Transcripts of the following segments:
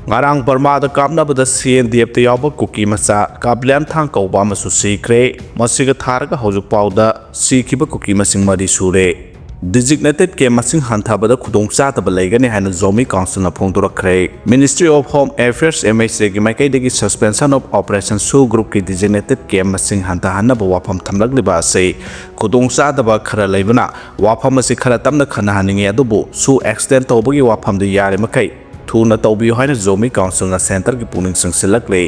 ngarang Burma da kapnabada CNDF te yawba kuki macha kablem thang kauba masu sikre masiga tharaga hojuk pauda sikiba kuki masing mari sure designated ke masing hanthabada khudong chataba laigani haina Zomi council na phongdorakre Ministry of Home Affairs MHA gi maikai degi suspension of operation su group ki designated ke masing hanta hanaba wafam thamlagliba ase khudong chataba khara laibana wafam ase khara tamna khana haninge adubu su extend tawbagi wafam de yare makai thuna tawbi haina Zomi council na center gi puning sangsilakle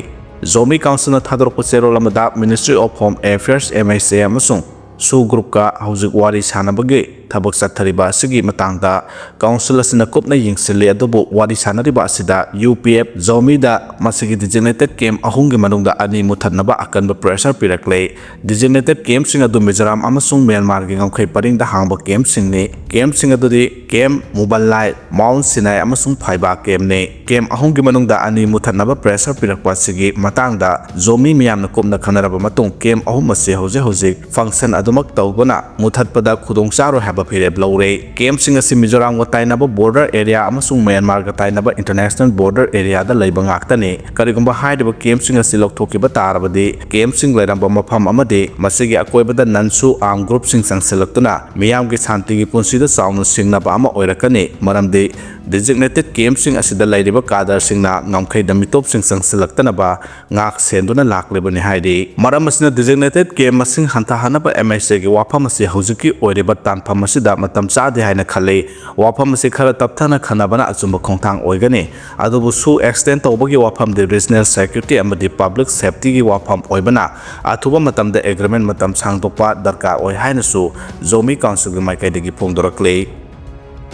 Zomi council na thadorko chero lamada Ministry of Home Affairs MHA amasung su group ka hauzik wari sanabagi thabak sathariba asigi matangda council asina kopna yingsile adubu wari sanariba asida UPF Zomi da masigi designated camp ahungi manungda ani muthanaba akanba pressure pirakle designated camp singa du Mizoram amasung Myanmar gi ngamkhai paringda hangba camp singni camp singa dudi camp mobile light Mount Sinai amasung phaiba camp ne camp ahungi manungda ani muthanaba pressure pirakpa sigi matangda Zomi miyamna kopna khanaraba matung camp ahum ase hoje function adumak tawbana muthatpada khudong charo haba phire blore camp singa si Mizoram ga tainaba border area amasung Myanmar ga tainaba international border area da leiba ngaktane karigumba haidaba camp singa si lokthokkiba tarabadi camp sing lairamba mafam amade masigi akoibada nansu arm group sing sangsilaktuna miyam gi shanti gi punsida sauna singnaba ama oirakani maramde designated camp sing asida lairiba kadar singna ngamkhai damitop sing sangsilaktanaba ngak senduna laklebani haidi maram asina designated camp masing hanta hanaba MSA gi wafam ase hojiki oiriba tanpham asida matam chade haina khale wafam ase khara tapthana khanabana achumba khongthang oigani adubu su extend tawbagi wafam de regional security amadi public safety gi wafam oibana athuba matamda agreement matam sangtokpa darkar oi haina su Zomi council gi maikai degi phongdorakle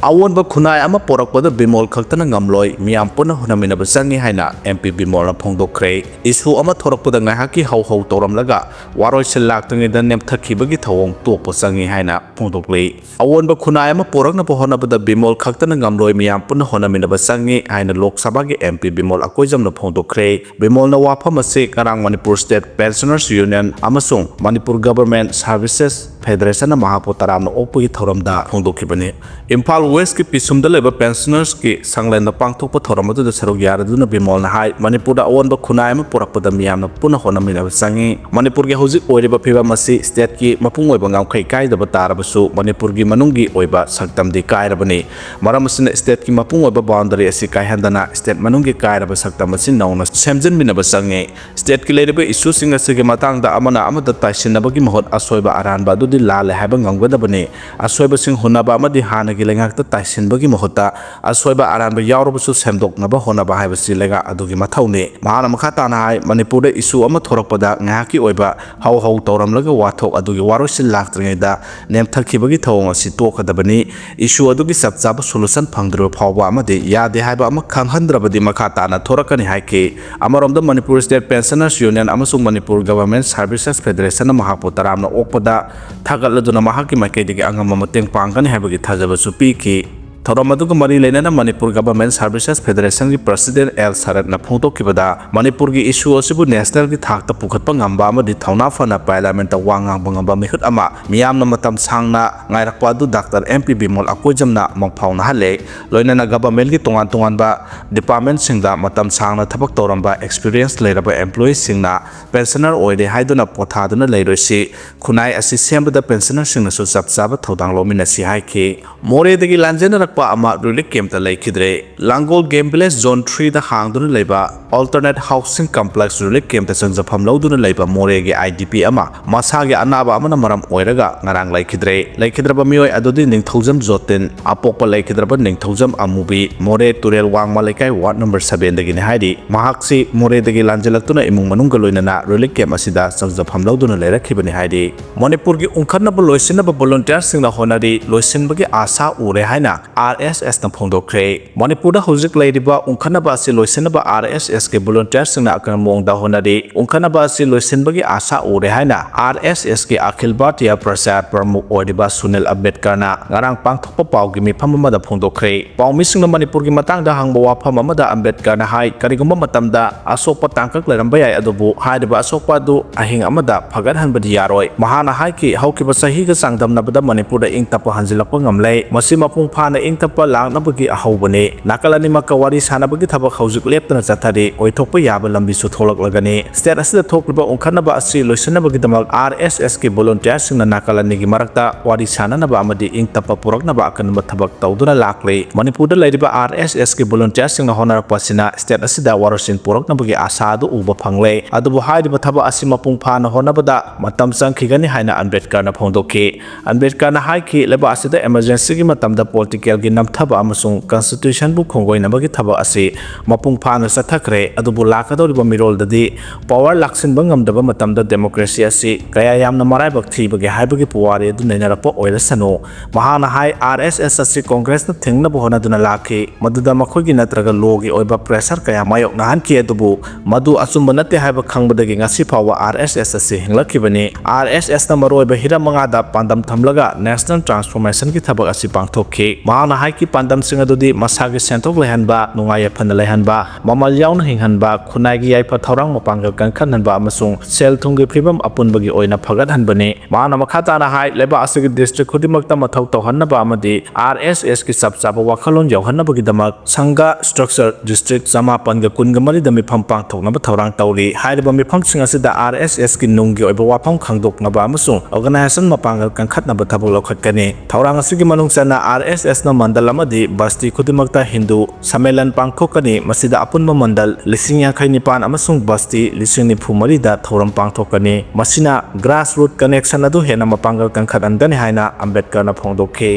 awonba khunai ama porakpada bimol khaktana ngamloi miyam puna hunaminaba changi haina MP bimol na phongdokre issue ama thorakpada ngahaki hau toramlaga waroi selaktangi da nemthakibagi thawong tokpa changi haina phongdokle awonba khunai ama porakna pohonabada bimol khaktana ngamloi miyam puna hunaminaba changi haina Lok Sabha gi MP bimol akoijam na phongdokre bimol na wafam ase karang Manipur State Pensioners Union amasung Manipur Government Services Federation na mahapotaram na opagi thoramda phongdokhibani Imphal West ki pisumda leba pensioners ki sanglen na pangthokpa thoramadu da sarok yaraduna bimol na hai Manipur da awonba khunai ama porakpada miyam na puna honaminaba changi Manipur gi hojik oiriba phiba masi state ki mapung oiba ngamkhai kaidaba tarabasu Manipur gi manunggi oiba saktamdi kairabani maram asina state ki mapung oiba boundary asi kaihandana state manunggi kairaba saktam asi nauna semjin binaba changi state ki leriba issue singa sige matangda amana amada taisinabagi mahot asoiba aranba dudi lale haiba ngamgadabani asoiba sing hunaba amadi hanagi lengak taisinbagi mahota asoiba aranba yawrabasu semdoknaba honaba haibasi lega adugi mathawni mahana makha tana hai Manipur da issue ama thorakpada ngahaki oiba hau tawramlaga wathok adugi waroisil laktringaida nemthakhibagi thawong asi tokadabani issue adugi sapchaba solution phangdro phawba amade yade haiba ama khanghandrabadi makha tana thorakani haike amaromda Manipur State Pensioners Union amasung Manipur Government Services Federation mahapotaramna okpada thagaladuna mahaki maikaidigi angama mateng pangkani haibagi thajabasu piki Thoramadu mari lainana Manipur Government Services Federation ki President L Sarat na phongtokibada Manipur gi issue asibu national ki thakta pukhatpa ngamba amadi thauna fana parliament ta wangang bangamba mihut ama miyamna matam sangna ngairakpa du Dr. MP Bimol akoijamna mangphauna hale loinana government ki tongan ba department singda matam sangna thabak toramba experience leiraba employees singna pensioner oide haiduna pothaduna leiroisi khunai asi sembada pensioner singna su sapchaba thodang lomina si haike more degi lanjena ama relic camp ta laikidre Langol Game Village Zone 3 da hangduna leiba alternate housing complex relic camp ta sangjafam loduna leiba more ge IDP ama masage anaba amana maram oiraga ngarang laikhidraba mioi adodi ningthaujam joten apokpa laikhidraba ningthaujam amubi more turel wangma laikai ward number 7 dagi ne haidi mahaksi more dagi lanjalaktuna imung manungga loinana relic camp asida sangjafam loduna leirakhibani haidi Manipur gi ungkhanaba loisinaba volunteers singna honari loisinbagi asa ure haina RSS na phongdokre Manipur da hojik leiriba ungkhanaba asi loisinaba RSS ke volunteers singna akan mongda honari ungkhanaba asi loisinbagi asa ure haina RSS ke Akhil Bharatiya Prasad Pramukh oidiba Sunil Ambedkar na ngarang pangthokpa pawgi mifam amada phongdokre pawmi singna Manipur gi matangda hangba wafam amada Ambedkar na hai karigumba matamda asokpa tangkak leramba yai adubu haidiba asokpa du ahing amada phagathanbadi yaroi mahana hai ki haukiba sahi ga sangdamnabada Manipur da ingtapa hanjilakpa ngamlei masi mapung phana ingtapa langnabagi ahobane nakalani makawari sanabagi thabak haujuk leptana chathari oithokpa yaba lambi su tholaklagani state asida thokliba ongkhanaba asi loisanabagi damak RSS ki volunteer singna nakalani gi marakta wari sananaba amadi ingtapa puraknaba akanba thabak tawduna lakle Manipur da lairiba RSS ki volunteer singna honarapasina state asida warasin puraknabagi asa du uba phangle adubu hairiba thaba asi mapung phana honabada matam sangkhigani haina Ambedkar na phongdoki Ambedkar na haiki leba asida emergency gi matamda political gi namthaba amasung constitution bu khongoinabagi thaba asi mapung phana sathakre adubu lakadoriba mirol dadi power laksin bangamdaba matamda democracy asi kaya yamna marai bakthi bagi haibagi puwari du nainarapa oila sano mahana hai RSS asi congress na thingna bu hona duna lakhi maduda makhogi natraga logi oiba pressure kaya mayok nahan ki adubu madu asumba nate haiba khangbadagi ngasi phawa RSS asi hinglakibani RSS na maroiba hira mangada pandam thamlaga national transformation ki thabak asi pangthokhi mahana hai ki pandam singa dudi masagi sentok lehanba nungaya phana lehanba mamal yauna hinghanba khunai gi yaipa thorang mapangal kankhan hanba amasung sel thunggi phibam apunbagi oina phagat hanbane mahana makhata na hai leba asigi district khudimakta mathau tawhanba amadi RSS ki sabchaba wakhalon yawhanbagi damak sangha structure district samapan ga kunga mari dami pham pangthoknaba thorang tawri hairiba mifam singa sida RSS ki nunggi oiba wafam khangdoknaba amasung organization mapangal kankhatnaba thabak lokhatkani thorang asigi manungsana RSS na mandal amadi basti khudimakta Hindu samelan pangthokani masida apunba mandal lising yankhai nipan amasung basti lising nifumari da thoram pangthokani masina grassroots connection adu hena mapangal kankhat andani haina Ambedkar na phongdokhi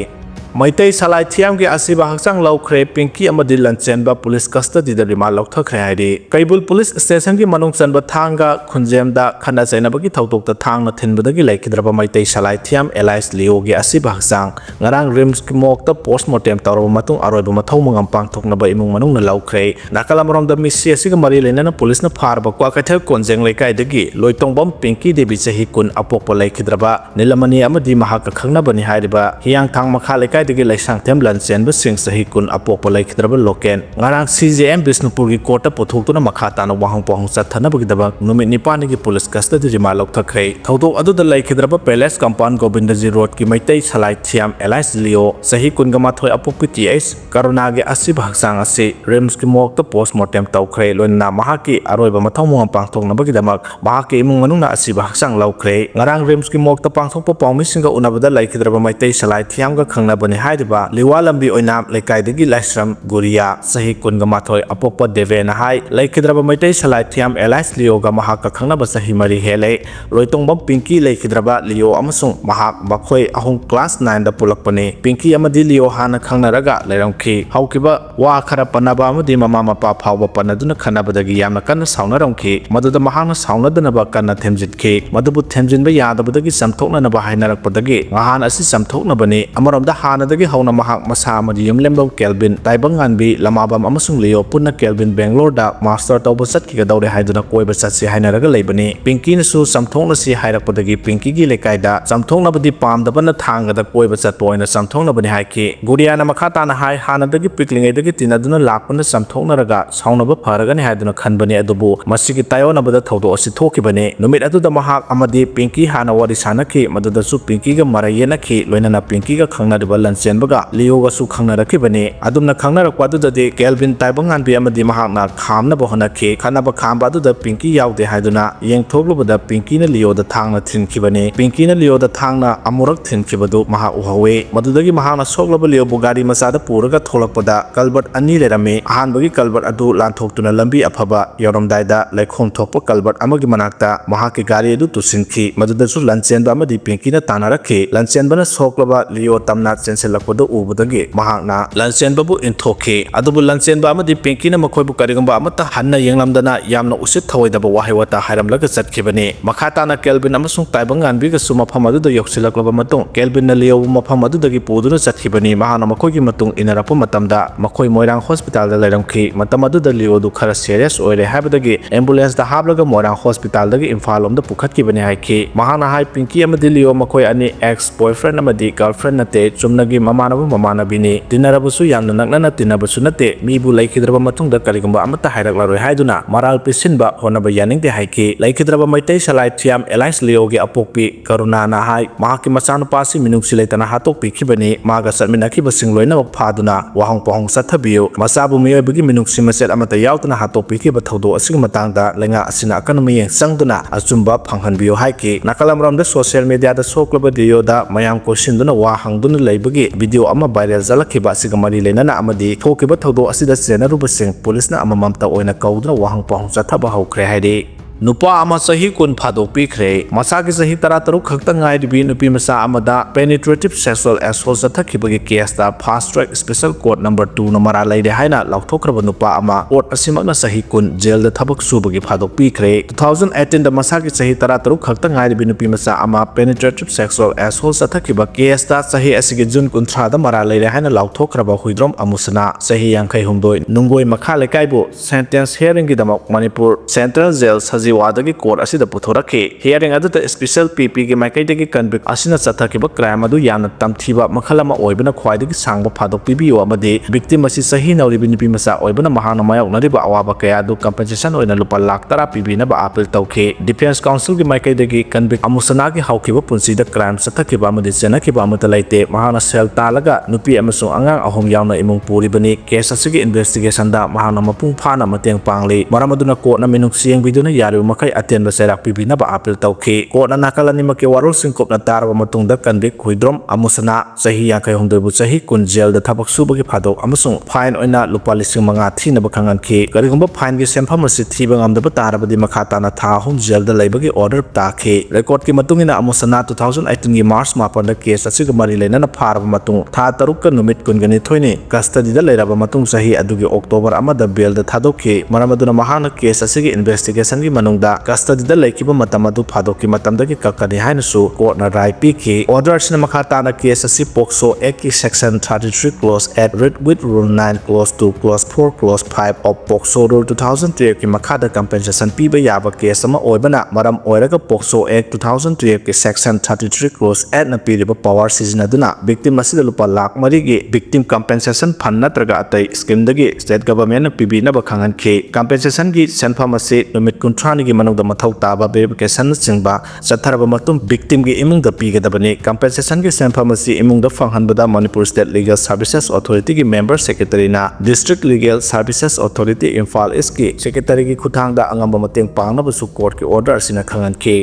Maitai salai thiam gi asiba hakchang laukhre pinki amadi lanchenba police custody da remand lokthakre hairi Kaibul police station gi manung chanba thanga khunjem da khana chainabagi thautok ta thang na thinbadagi laikhidraba maitai salai thiam Elias Leo gi asiba hakchang ngarang rims ki mok ta postmortem tawraba matung aroiba mathau mangam pangthoknaba imung manung na laukhre nakalamrom da misi asiga mari lena police na pharba kwa kathel konjeng laikai dagi loitongbam pinki debi chahi kun apokpa laikhidraba nilamani amadi mahaka khangnabani hairiba hiang thang makha laikai dagi laisang them lanchen ba sing sahi kun apok palai khidraba loken ngarang CJM Bisnupur gi court ta pothokuna makha ta na wahang pohang chathana bagi daba numit nipani gi police custody rima lok thakhrei thodok adu da lai khidraba palace compound Govindaji road ki maitai salai thiam Elias Leo sahi kun ga mathoi apok PTS karuna gi asi bhaksang asi rims ki mok ta postmortem tawkhrei loina maha ki aroiba mathau mong pangthok na bagi damak maha ki imung manung na asi bhaksang laukrei ngarang rims ki mok ta pangthok pa pawmi singa unabada lai khidraba maitai salai thiam ga khangna hairiba liwa lambi oina lekai dagi laisram guria sahi kunga mathoi apokpa devena hai laikhidraba maitai salai thiam Elias Leo ga mahaka khangnaba sahi mari hele roitongbam pinki laikhidraba Leo amasung mahak bakhoi ahung class 9 da pulakpani pinki amadi Leo hana khangnaraga lairamki haukiba wa khara panaba amadi mama mapa phawba panaduna khanabadagi yamna kanna saunaromki maduda mahakna saunadanaba kanna themjitki madubu themjinba yadabadagi samthoknanaba hainarakpadagi ngahan asi samthoknabani amaromda dagi hauna mahak masa amadi yumlembam Kelvin taibanganbi lamabam amasung Leo punna Kelvin Bangalore da master tawba satki ga dawre haiduna koiba satsi hainaraga leibani pinki na su samthongna si hairakpadagi pinki gi lekai da samthongna badi pamdabana thanga da koiba satpoina samthongna bani haiki guriana makhata na hai hanadagi piklingai dagi tinaduna lakpana samthongna raga saunaba pharagani haiduna khanbani adubu masigi tayona bada thawdo asi thokibani numit adu da mahak amadi pinki hana wari sanaki maduda su pinki ga marayena ki loinana pinki ga khangna lancenbaga Leo ga su khangna rakibani adumna khangna rakwa du da de Kelvin taibangan bi amadi mahakna khamna bohana ke khana ba khamba du da pinki yaude haiduna yengthoklu da pinki na Leo da thangna thinkibani pinki na Leo da thangna amurak thinkibadu maha uhawe madudagi mahakna soklaba Leo bugari masada puraga tholakpada kalbert ani lerame ahanbagi kalbert adu lanthoktuna lambi afaba yoromdai da laikhom thokpa kalbert amagi manakta mahaki gari adu tusinki maduda su lancenba amadi pinki na tanarakhe lancenbana soklaba Leo tamna lakpada ubudagi mahakna lancenbabu inthoke adubu lancenba amadi pinki na makhoibu karigamba amata hanna yenglamdana yamna usit thawaidaba wahiwata hairamlaga chatkibani makhata na Kelvin amasung taibangan biga su mafam adu da yoksilaklaba matung Kelvin na Leo mafam adu dagi puduna chatkibani mahana makhoigi matung inarapu matamda makhoi Moirang hospital da lairamki matam adu da Leo du khara serious oire habadagi ambulance da hablaga Moirang hospital dagi Imphal lomda pukhatkibani haiki mahana hai pinki amadi Leo makhoi ani ex boyfriend amadi girlfriend nate chumna ꯍꯧꯅꯒꯤ ꯃꯃꯥꯟꯅꯕ ꯃꯃꯥꯟꯅꯕꯤꯅꯤ ꯇꯤꯟꯅꯔꯕꯁꯨ ꯌꯥꯝꯅ ꯅꯛꯅꯅ ꯇꯤꯟꯅꯕꯁꯨ ꯅꯠꯇꯦ ꯃꯤꯕꯨ ꯂꯩꯈꯤꯗ꯭ꯔꯕ ꯃꯇꯨꯡꯗ ꯀꯔꯤꯒꯨꯝꯕ ꯑꯃꯠꯇ ꯍꯥꯏꯔꯛꯂꯔꯣꯏ ꯍꯥꯏꯗꯨꯅ ꯃꯔꯥꯜ ꯄꯤꯁꯤꯟꯕ ꯍꯣꯠꯅꯕ ꯌꯥꯅꯤꯡꯗꯦ ꯍꯥꯏꯈꯤ ꯂꯩꯈꯤꯗ꯭ꯔꯕ ꯃꯩꯇꯩ ꯁꯂꯥꯏ ꯊꯤꯌꯥꯝ ꯑꯦꯂꯥꯏꯟꯁ ꯂꯤꯑꯣꯒꯤ ꯑꯄꯣꯛꯄꯤ ꯀरुꯅꯥꯅ ꯍꯥꯏ ꯃꯍꯥꯛꯀꯤ ꯃꯆꯥꯅꯨꯄꯥ ꯑꯁꯤ ꯃꯤꯅꯨꯡꯁꯤ ꯂꯩꯇꯅ ꯍꯥꯠꯇꯣꯛꯄꯤꯈꯤꯕꯅꯤ ꯃꯥꯒ ꯆꯠꯃꯤꯟꯅꯈꯤꯕꯁꯤꯡ ꯂꯣꯏꯅꯃꯛ ꯐꯥꯗꯨꯅ ꯋꯥꯍꯪ ꯄꯥꯎꯍꯪ ꯆꯠꯊꯕꯤꯌꯨ ꯃꯆꯥꯕꯨ ꯃꯤꯑꯣꯏꯕꯒꯤ ꯃꯤꯅꯨꯡꯁꯤ ꯃꯆꯦꯠ ꯑꯃꯠꯇ ꯌꯥꯎꯗꯅ ꯍꯥꯠꯇꯣꯛꯄꯤꯈꯤꯕ ꯊꯧꯗꯣꯛ ꯑꯁꯤꯒꯤ ꯃꯇꯥꯡꯗ ꯂꯩꯉꯥꯛ ꯑꯁꯤꯅ ꯑꯀꯟꯕ ꯃꯤꯠꯌꯦꯡ ꯆꯪꯗꯨꯅ ꯑꯆꯨꯝꯕ ꯐꯪꯍꯟꯕꯤꯌꯨ ꯍꯥꯏꯈꯤ ꯅꯥꯀꯜ ꯁꯣꯁꯤꯌꯦꯜ ꯃꯤꯗꯤꯌꯥꯗ ꯁꯣꯛꯂꯕ ꯚꯤꯗꯤꯑꯣꯗ ꯃꯌꯥꯝ ꯀꯣꯏꯁꯤꯟꯗꯨꯅ ꯋꯥ ꯍꯪꯗꯨꯅ ꯂꯩꯕꯒꯤ ꯚꯤꯗꯤꯑꯣ ꯑꯃ ꯚꯥꯏꯔꯦꯜ ꯆꯠꯂꯛꯈꯤꯕ ꯑꯁꯤꯒ ꯃꯔꯤ ꯂꯩꯅꯅ ꯑꯃꯗꯤ ꯊꯣꯛꯈꯤꯕ ꯊꯧꯗꯣꯛ ꯑꯁꯤꯗ ꯆꯦꯟꯅꯔꯨꯕꯁꯤꯡ ꯄꯨꯂꯤꯁꯅ ꯑꯃꯃꯝꯇ ꯑꯣꯏꯅ ꯀꯧꯗꯨꯅ ꯋꯥꯍꯪ ꯄꯥꯎꯍꯪ ꯆꯠꯊꯕ ꯍꯧꯈ꯭ꯔꯦ ꯍꯥꯏꯔꯤ ꯅꯨꯄꯥ ꯑꯃ ꯆꯍꯤ 10 ꯐꯥꯗꯣꯛꯄꯤꯈ꯭ꯔꯦ ꯃꯁꯥꯒꯤ ꯆꯍꯤ 13 ꯈꯛꯇ ꯉꯥꯏꯔꯤꯕꯤ ꯅꯨꯄꯤ ꯃꯆꯥ ꯑꯃꯗ ꯄꯦꯅꯤꯇ꯭ꯔꯦꯇꯤꯚ ꯁꯦꯛꯁꯨꯑꯦꯜ ꯑꯦꯁꯣꯜ ꯆꯠꯊꯈꯤꯕꯒꯤ ꯀꯦꯁꯇ fast track special court number 2ꯅ ꯃꯔꯥꯜ ꯂꯩꯔꯦ ꯍꯥꯏꯅ ꯂꯥꯎꯊꯣꯛꯈ꯭ꯔꯕ ꯅꯨꯄꯥ ꯑꯃ ꯀꯣꯔꯠ ꯑꯁꯤꯃꯛꯅ ꯆꯍꯤ 10 ꯖꯦꯜꯗ ꯊꯕꯛ ꯁꯨꯕꯒꯤ ꯐꯥꯗꯣꯛꯄꯤꯈ꯭ꯔꯦ 2018ꯗ ꯃꯁꯥꯒꯤ ꯆꯍꯤ 13 ꯈꯛꯇ ꯉꯥꯏꯔꯤꯕꯤ ꯅꯨꯄꯤ ꯃꯆꯥ ꯑꯃ ꯄꯦꯅꯤꯇ꯭ꯔꯦꯇꯤꯚ ꯁꯦꯛꯁꯨꯑꯦꯜ ꯑꯦꯁꯣꯜ ꯆꯠꯊꯈꯤꯕ ꯀꯦꯁꯇ ꯆꯍꯤ ꯑꯁꯤꯒꯤ ꯖꯨꯟ 30ꯗ ꯃꯔꯥꯜ ꯂꯩꯔꯦ ꯍꯥꯏꯅ ꯂꯥꯎꯊꯣꯛꯈ꯭ꯔꯕ ꯍꯨꯏꯗ꯭ꯔꯣꯝ ꯑꯃꯨꯁꯅꯥ ꯆꯍꯤ 53 ꯅꯨꯡꯒꯣꯏ ꯃꯈꯥ ꯂꯩꯀꯥꯏꯕꯨ ꯁꯦꯟꯇꯦꯟꯁ ꯍꯤꯌꯔꯤꯡꯒꯤꯗꯃꯛ ꯃꯅꯤꯄꯨꯔ ꯁꯦꯟꯇ꯭ꯔꯦꯜ ꯖꯦꯜ ꯁꯖꯤꯋꯥꯗꯒꯤ ꯀꯣꯔꯠ ꯑꯁꯤꯗ ꯄꯨꯊꯣꯔꯛꯈꯤ ꯍꯤꯌꯔꯤꯡ ꯑꯗꯨꯗ ꯁ꯭ꯄꯦꯁꯦꯜ ꯄꯤꯄꯤꯒꯤ ꯃꯥꯏꯀꯩꯗꯒꯤ ꯀꯟꯚꯤꯛ ꯑꯁꯤꯅ ꯆꯠꯊꯈꯤꯕ ꯀ꯭ꯔꯥꯏꯝ ꯑꯗꯨ ꯌꯥꯝꯅ ꯇꯝꯊꯤꯕ ꯃꯈꯜ ꯑꯃ ꯑꯣꯏꯕꯅ ꯈ꯭ꯋꯥꯏꯗꯒꯤ ꯁꯥꯡꯕ ꯐꯥꯗꯣꯛꯄꯤꯕꯤꯌꯨ ꯑꯃꯗꯤ ꯚꯤꯛꯇꯤꯝ ꯑꯁꯤ ꯆꯍꯤ ꯅꯧꯔꯤꯕꯤ ꯅꯨꯄꯤ ꯃꯆꯥ ꯑꯣꯏꯕꯅ ꯃꯍꯥꯛꯅ ꯃꯥꯌꯣꯛꯅꯔꯤꯕ ꯑꯋꯥꯕ ꯀꯌꯥ ꯑꯗꯨ ꯀꯝꯄꯦꯟꯁꯦꯁꯟ ꯑꯣꯏꯅ ꯂꯨꯄꯥ ꯂꯥꯈ 10 ꯄꯤꯕꯤꯅꯕ ꯑꯥꯄꯤꯜ ꯇꯧꯈꯤ ꯗꯤꯐꯦꯟꯁ ꯀꯥꯎꯟꯁꯤꯜꯒꯤ ꯃꯥꯏꯀꯩꯗꯒꯤ ꯀꯟꯚꯤꯛ ꯑꯃꯨꯁꯅꯥꯒꯤ ꯍꯧꯈꯤꯕ ꯄꯨꯟꯁꯤꯗ ꯀ꯭ꯔꯥꯏꯝ ꯆꯠꯊꯈꯤꯕ ꯑꯃꯗꯤ ꯆꯦꯟꯅꯈꯤꯕ ꯑꯃꯠꯇ ꯂꯩꯇꯦ ꯃꯍꯥꯛꯅ ꯁꯦꯜ ꯇꯥꯜꯂꯒ ꯅꯨꯄꯤ ꯑꯃꯁꯨꯡ ꯑꯉꯥꯡ 3 ꯌꯥꯎꯅ ꯏꯃꯨꯡ ꯄꯨꯔꯤꯕꯅꯤ ꯀꯦꯁ ꯑꯁꯤꯒꯤ ꯏꯟꯚꯦꯁꯇꯤꯒꯦꯁꯟꯗ ꯃꯍꯥꯛꯅ ꯃꯄꯨꯡ ꯐꯥꯅ ꯃꯇꯦꯡ ꯄꯥꯡꯂꯤ ꯃꯔꯝ ꯑꯗꯨꯅ ꯀꯣꯔꯠꯅ ꯃꯤꯅꯨꯡꯁꯤ ꯌꯦꯡꯕꯤꯗꯨꯅ ꯌꯥꯔꯤꯕ ꯃꯈꯩ ꯑꯇꯦꯟꯕ ꯆꯩꯔꯥꯛ ꯄꯤꯕꯤꯅꯕ ꯑꯥꯄꯤꯜ ꯇꯧꯈꯤ ꯀꯣꯔꯠꯅ ꯅꯥꯀꯜ ꯑꯅꯤꯃꯛꯀꯤ ꯋꯥꯔꯣꯜꯁꯤꯡ ꯀꯨꯞꯅ ꯇꯥꯔꯕ ꯃꯇꯨꯡꯗ ꯀꯟꯚꯤꯛ ꯍꯨꯏꯗ꯭ꯔꯣꯝ ꯑꯃꯨꯁꯅꯥ ꯆꯍꯤ 53ꯕꯨ ꯆꯍꯤ 10 ꯖꯦꯜꯗ ꯊꯕꯛ ꯁꯨꯕꯒꯤ ꯐꯥꯗꯣꯛ ꯑꯃꯁꯨꯡ ꯐꯥꯏꯟ ꯑꯣꯏꯅ ꯂꯨꯄꯥ 5,000 ꯊꯤꯅꯕ ꯈꯪꯍꯟꯈꯤ ꯀꯔꯤꯒꯨꯝꯕ ꯐꯥꯏꯟꯒꯤ ꯁꯦꯟꯐꯝ ꯑꯁꯤ ꯊꯤꯕ ꯉꯝꯗꯕ ꯇꯥꯔꯕꯗꯤ ꯃꯈꯥ ꯇꯥꯅ ꯊꯥ 3 ꯖꯦꯜꯗ ꯂꯩꯕꯒꯤ ꯑꯣꯔꯗꯔ ꯇꯥꯈꯤ ꯔꯦꯀꯣꯔꯗꯀꯤ ꯃꯇꯨꯡꯏꯟꯅ ꯑꯃꯨꯁꯅꯥ 2018ꯒꯤ ꯃꯥꯔꯆ 9ꯗ ꯀꯦꯁ ꯑꯁꯤꯒ मरी लेना फारब मतुंग था 3 नुमित 19 कस्टडीदा लेरब मतुंग सही अदुगी अक्टोबर अमदा बेलदा थादोखि मरम अदुना महाना केस असिगी इन्वेस्टिगेशन की मनुंगदा कस्टडीदा लेखिबा मतम अदु फादोखि मतमदगी कक्कनि हाइनसु कोर्टना राय पीखि ऑर्डर्सना मखा ताना केस असि पोक्सो एक्ट की section 33 close 8 read with rule 9 clause 2 clause 4 clause 5 of POCSO rule 2003 की मखादा compensation पीबा याबा केस अमा ओइबना मरम ओइरगा पोक्सो एक्ट 2003 की सेक्शन 33 क्लोज 8 ना पीरिबा पावर सिजनदुना विक्टिम असिदा लुपा लाख मरीगी विक्टिम compensation फंड नत्रगा अतै स्कीम दगी स्टेट गवर्नमेंट ना पीबीनबा खंगनखि compensation की सेनफम असि नुमित 30 की मनुंगदा मथौ ताबा वेरिफिकेशन चिंगबा चथरबा मतुम विक्टिम की इमुंगदा पीगदबनी compensation की सेनफम असि इमुंगदा फंगहनबदा Manipur state legal services authority की मेंबर सेक्रेटरी ना district legal services authority Imphal east की सेक्रेटरी की खुथांगदा अंगम मतेंग पांगनबसु कोर्ट की ऑर्डर असिना खंगनखि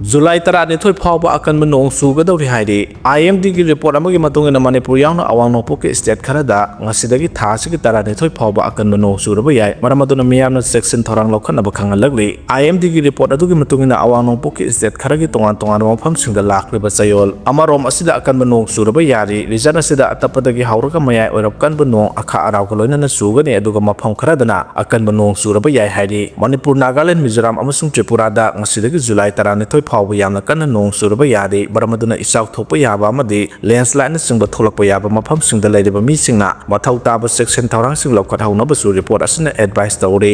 जुलाई 12 फाउबा अकनब नोंग सुगदौरि हाइरि IMD की रिपोर्ट अमगी मतुंगना मणिपुर यावना अवांग नोंपोक के स्टेट खरदा ngasiदगी थासिगी 12 फाउबा अकनब नोंग सुरबा याय मरमदुना मियामना सेक्शन थोरांग लौखनबा खंगलगलि IMD की रिपोर्ट अदुगी मतुंगना अवांग नोंपोक के स्टेट खरगी तोंगान तोंगान मफमसिंगदा लाखलिबा चयोल अमरोम असिदा अकनब नोंग सुरबा यारि रिजन असिदा अतपदगी हावरगा मयाय ओरब कनब नोंग अखा अरावगा लोइनना सुगनि अदुगा मफम खरदना अकनब नोंग सुरबा याय हाइरि मणिपुर नागालैंड मिजोराम अमसुंग त्रिपुरादा ngasiदगी जुलाई 12 फाउबा यामना कन्न नोंग सुरबा यारि मरमदुना इचाव थोपा याबा अमदि लैंडस्लाइड सिंगबा थोलकपा याबा मफम सिंगदा लैरिबा मिसिंगना मथौ ताबा सेक्शन थौरांग सिंग लौखथौनबसु रिपोर्ट असिना एडवाइस तौरि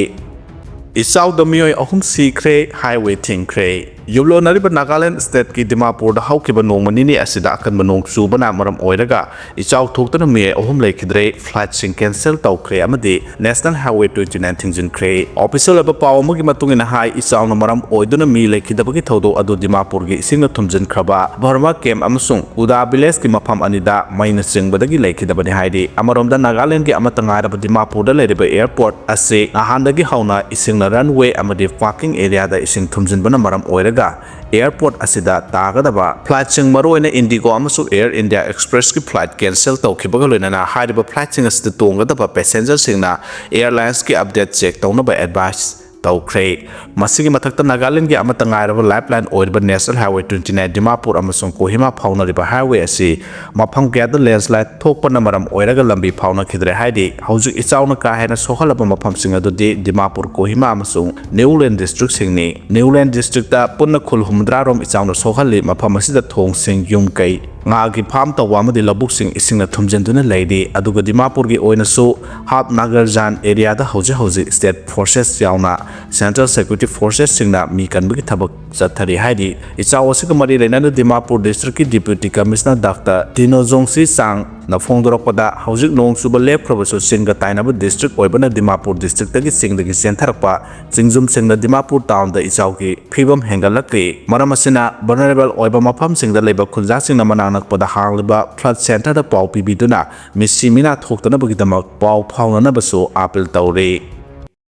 इचाव दमियोय अहुम सीख्रे हाईवे थिंख्रे युलोनरिबा नागालैंड स्टेट की दिमापुर हौकिबा नोंमनिनि असिदा अकनबा नोंग सुबना मरम ओइरगा इचाव थोक्तना मिय अहुम लेखिद्रे फ्लाइट सिंग कैंसिल तौख्रे अमदि नेशनल हाईवे 29 थिंजिनख्रे ऑफिशियल अब पाव अमगी मतुंगिना हाई इचावना मरम ओइदुना मि लेखिदबगी थौदो अदु दिमापुर गी इसिंगना थुमजिनख्रबा बर्मा कैम्प अमसुंग उदा विलेज की मफम अनिदा मैना चिंगबदगी लेखिदबनि हाइदि अमरोमदा नागालैंड की अमता ngairaba दिमापुर दा लेरिबा एयरपोर्ट असे नाहानदगी हौना इसिंगना रनवे अमदि पार्किंग एरिया दा इसिंग थुमजिनबना मरम ओइरगा एयरपोर्ट असिदा तागदबा फ्लाइट सिंग मरोइना इंडिगो अमसु एयर इंडिया एक्सप्रेस की फ्लाइट कैंसिल तौखिबगा लोइनना हाइरिबा फ्लाइट सिंग असिदा तोंगदबा पैसेंजर सिंगना एयरलाइंस की अपडेट चेक तौनबा एडवाइस तौख्रे मसिगी मथक्ता नागालैंड की अमता ngairaba लाइफलाइन ओइरबा नेशनल हाईवे 29 दिमापुर अमसुंग कोहिमा फाउनरिबा हाईवे असि मफम क्यादा लैंडस्लाइड थोकपना मरम ओइरगा लंबी फाउनखिद्रे हाइदि हौजिक इचावना का हेना सोहलबा मफम सिंग अदुदि दिमापुर कोहिमा अमसुंग न्यूलैंड डिस्ट्रिक्ट सिंगनि न्यूलैंड डिस्ट्रिक्ट ता पुन्ना खुल हुमद्रा रोम इचावना सोहलि मफम असिदा थोंग सिंग युम कै ngaagi farm tawa amadi labuk sing isingna thumjenduna leidi aduga dimapur gi oinasu hap nagarjan area da hoje state forces yauna central security forces singna mi kanbagi thabak ꯆꯠꯊꯔꯤ ꯍꯥꯏꯔꯤ ꯏꯆꯥꯎ ꯑꯁꯤꯒ ꯃꯔꯤ ꯂꯩꯅꯅ ꯗꯤꯃꯥꯄꯨꯔ ꯗꯤꯁꯇ꯭ꯔꯤꯛꯀꯤ ꯗꯤꯄ꯭ꯌꯨꯇꯤ ꯀꯃꯤꯁꯅꯔ ꯗꯥꯛꯇꯔ ꯇꯤꯅꯣꯖꯣꯡꯁꯤ ꯆꯥꯡꯅ ꯐꯣꯡꯗꯣꯔꯛꯄꯗ ꯍꯧꯖꯤꯛ ꯅꯣꯡ ꯆꯨꯕ ꯂꯦꯞꯈ꯭ꯔꯕꯁꯨ ꯆꯤꯡꯒ ꯇꯥꯏꯅꯕ ꯗꯤꯁꯇ꯭ꯔꯤꯛ ꯑꯣꯏꯕꯅ ꯗꯤꯃꯥꯄꯨꯔ ꯗꯤꯁꯇ꯭ꯔꯤꯛꯇꯒꯤ ꯆꯤꯡꯗꯒꯤ ꯆꯦꯟꯊꯔꯛꯄ ꯆꯤꯡꯖꯨꯝꯁꯤꯡꯅ ꯗꯤꯃꯥꯄꯨꯔ ꯇꯥꯎꯟꯗ ꯏꯆꯥꯎꯒꯤ ꯐꯤꯕꯝ ꯍꯦꯟꯒꯠꯂꯛꯂꯤ ꯃꯔꯝ ꯑꯁꯤꯅ ꯚꯜꯅꯔꯦꯕꯜ ꯑꯣꯏꯕ ꯃꯐꯝꯁꯤꯡꯗ ꯂꯩꯕ ꯈꯨꯟꯖꯥꯁꯤꯡꯅ ꯃꯅꯥꯛ ꯅꯛꯄꯗ ꯍꯥꯡꯂꯤꯕ ꯐ꯭ꯂꯗ ꯁꯦꯟꯇꯔꯗ ꯄꯥꯎ ꯄꯤꯕꯤꯗꯨꯅ ꯃꯤꯁꯤ ꯃꯤꯅꯥ ꯊꯣꯛꯇꯅꯕꯒꯤꯗꯃꯛ ꯄꯥꯎ ꯐꯥꯎꯅꯅꯕꯁꯨ ꯑꯥꯄꯤꯜ ꯇꯧꯔꯤ